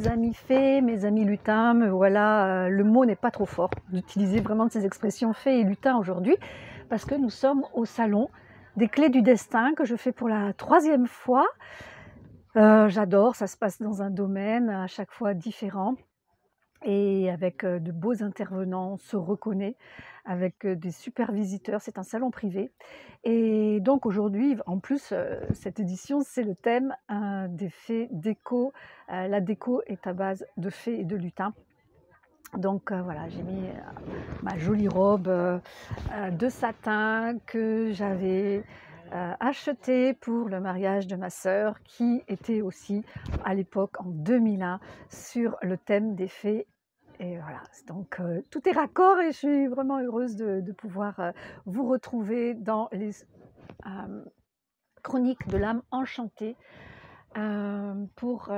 mes amis fées, mes amis lutins, me voilà, le mot n'est pas trop fort d'utiliser vraiment ces expressions fées et lutins aujourd'hui, parce que nous sommes au salon des clés du destin que je fais pour la 3e fois. J'adore, ça se passe dans un domaine à chaque fois différent et avec de beaux intervenants, on se reconnaît, avec des super visiteurs. C'est un salon privé et donc aujourd'hui, en plus, cette édition, c'est le thème des fées déco. La déco est à base de fées et de lutins. Donc voilà, j'ai mis ma jolie robe de satin que j'avais achetée pour le mariage de ma sœur, qui était aussi à l'époque en 2001 sur le thème des fées. Et voilà, donc tout est raccord et je suis vraiment heureuse de pouvoir vous retrouver dans les chroniques de l'âme enchantée pour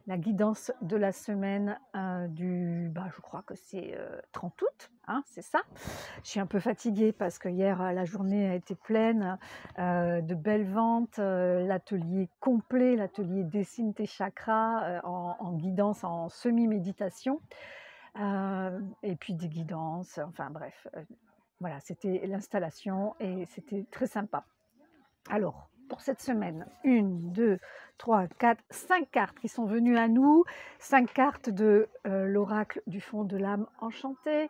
la guidance de la semaine je crois que c'est 30 août, hein, c'est ça. Je suis un peu fatiguée parce que hier la journée a été pleine de belles ventes, l'atelier complet, l'atelier Dessine tes chakras en guidance, en semi-méditation, et puis des guidances, enfin bref, voilà, c'était l'installation et c'était très sympa. Alors, pour cette semaine, 1, 2, 3, 4, 5 cartes qui sont venues à nous, 5 cartes de l'oracle du fond de l'âme enchantée,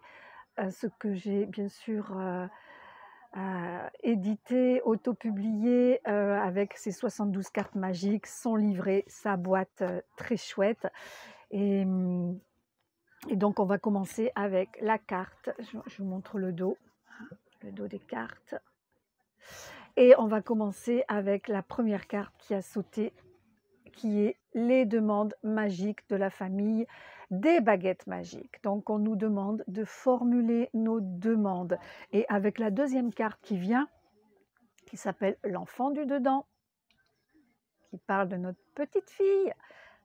ce que j'ai bien sûr édité, auto-publié avec ses 72 cartes magiques, son livret, sa boîte très chouette. Et donc, on va commencer avec la carte. Je vous montre le dos des cartes. Et on va commencer avec la première carte qui a sauté, qui est les demandes magiques de la famille des baguettes magiques. Donc on nous demande de formuler nos demandes. Et avec la deuxième carte qui vient, qui s'appelle l'enfant du dedans, qui parle de notre petite fille,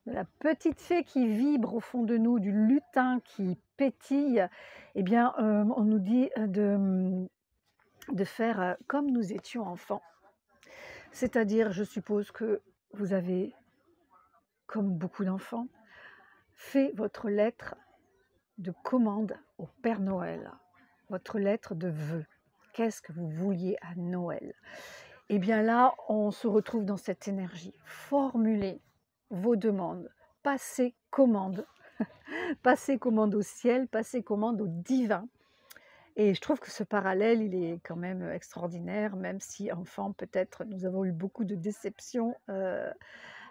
de la petite fée qui vibre au fond de nous, du lutin qui pétille, eh bien on nous dit de faire comme nous étions enfants. C'est-à-dire, je suppose que vous avez, comme beaucoup d'enfants, fait votre lettre de commande au Père Noël, votre lettre de vœux. Qu'est-ce que vous vouliez à Noël? Eh bien là, on se retrouve dans cette énergie. Formulez vos demandes, passez commande, passez commande au ciel, passez commande au divin. Et je trouve que ce parallèle, il est quand même extraordinaire, même si enfant, peut-être, nous avons eu beaucoup de déceptions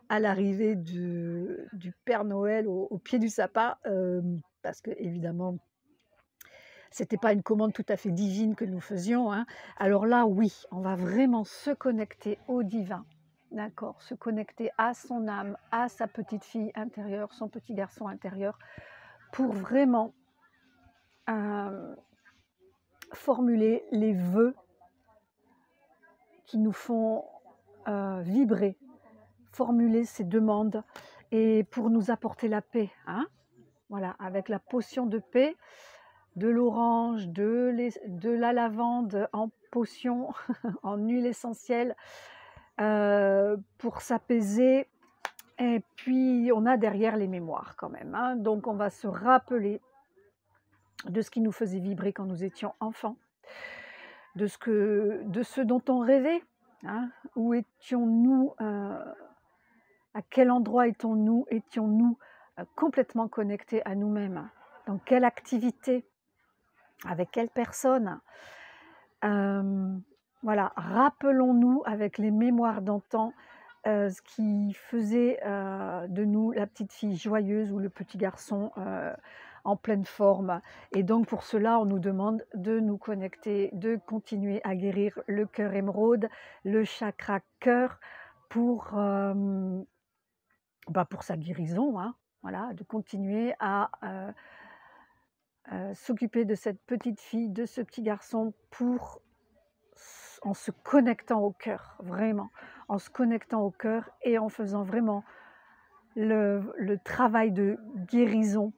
à l'arrivée du Père Noël au pied du sapin, parce que évidemment, c'était pas une commande tout à fait divine que nous faisions, hein. Alors là, oui, on va vraiment se connecter au divin, d'accord, se connecter à son âme, à sa petite fille intérieure, son petit garçon intérieur, pour vraiment formuler les vœux qui nous font vibrer, formuler ces demandes et pour nous apporter la paix, hein. Voilà, avec la potion de paix, de l'orange, de la lavande en potion, en huile essentielle, pour s'apaiser. Et puis, on a derrière les mémoires quand même, hein. Donc, on va se rappeler de ce qui nous faisait vibrer quand nous étions enfants, de ce dont on rêvait, hein. Où étions-nous, à quel endroit étions-nous complètement connectés à nous-mêmes? Dans quelle activité? Avec quelle personne? Voilà, rappelons-nous avec les mémoires d'antan ce qui faisait de nous la petite fille joyeuse ou le petit garçon en pleine forme. Et donc pour cela, on nous demande de nous connecter, de continuer à guérir le cœur émeraude, le chakra cœur pour sa guérison, hein. Voilà, de continuer à s'occuper de cette petite fille, de ce petit garçon, en se connectant au cœur, vraiment, en se connectant au cœur et en faisant vraiment le travail de guérison,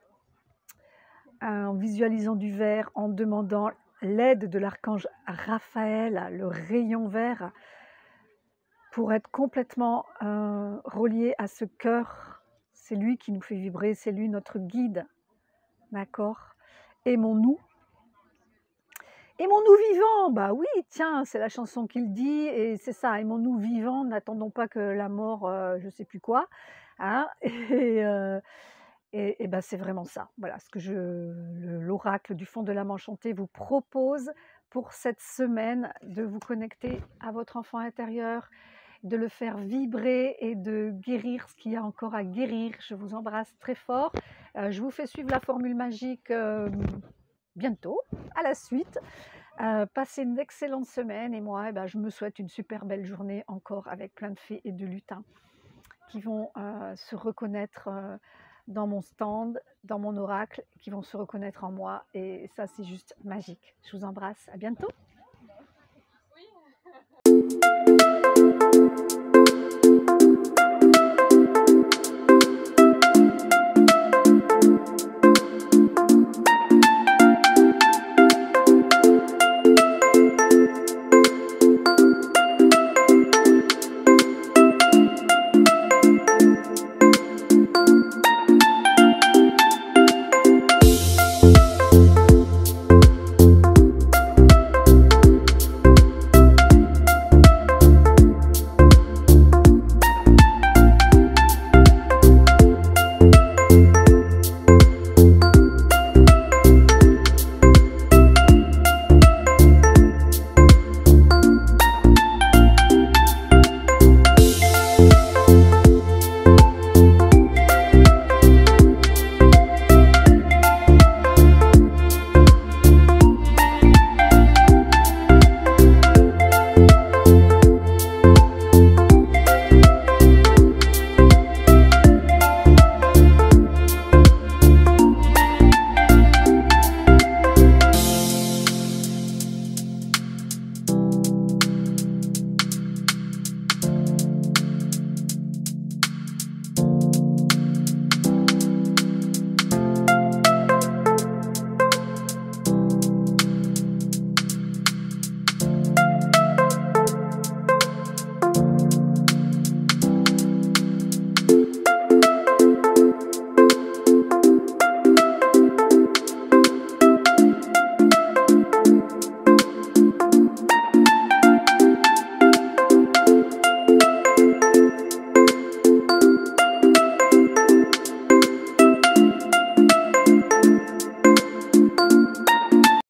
en visualisant du vert, en demandant l'aide de l'archange Raphaël, le rayon vert, pour être complètement relié à ce cœur, C'est lui qui nous fait vibrer, c'est lui notre guide. D'accord? Aimons-nous. Aimons-nous vivants, bah oui, tiens, c'est la chanson qu'il dit et c'est ça, aimons-nous vivants, n'attendons pas que la mort, je sais plus quoi, hein? Et bah, c'est vraiment ça. Voilà ce que l'oracle du fond de l'âme enchantée vous propose pour cette semaine, de vous connecter à votre enfant intérieur, de le faire vibrer et de guérir ce qu'il y a encore à guérir. Je vous embrasse très fort. Je vous fais suivre la formule magique, bientôt, à la suite. Passez une excellente semaine et moi, eh ben, je me souhaite une super belle journée encore avec plein de fées et de lutins qui vont se reconnaître dans mon stand, dans mon oracle, qui vont se reconnaître en moi et ça c'est juste magique. Je vous embrasse, à bientôt.